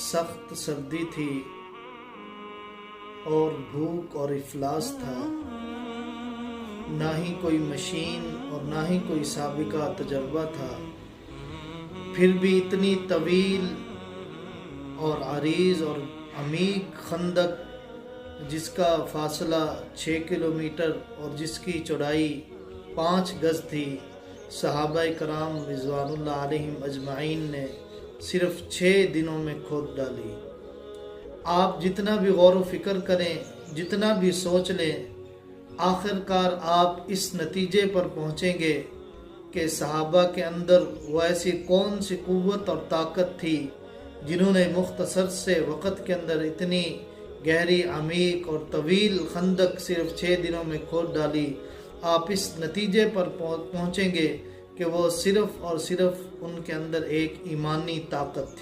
सख्त सर्दी थी और भूख और इफलास था। ना ही कोई मशीन और ना ही कोई साबिका तजर्बा था। फिर भी इतनी तवील और अरीज और अमीक खंदक, जिसका फासला 6 किलोमीटर और जिसकी चौड़ाई 5 गज थी, सहाबाए कराम रिज़वानुल्लाह अलैहिम अजमाइन ने सिर्फ 6 दिनों में खोद डाली। आप जितना भी गौर व फिक्र करें, जितना भी सोच लें, आखिरकार आप इस नतीजे पर पहुँचेंगे कि सहाबा के अंदर वो ऐसी कौन सी क़ुव्वत और ताकत थी जिन्होंने मुख्तसर से वक़्त के अंदर इतनी गहरी, अमीक और तवील खंदक सिर्फ 6 दिनों में खोद डाली। आप इस नतीजे पर पहुँचेंगे कि वो सिर्फ़ और सिर्फ उनके अंदर एक ईमानी ताकत थी।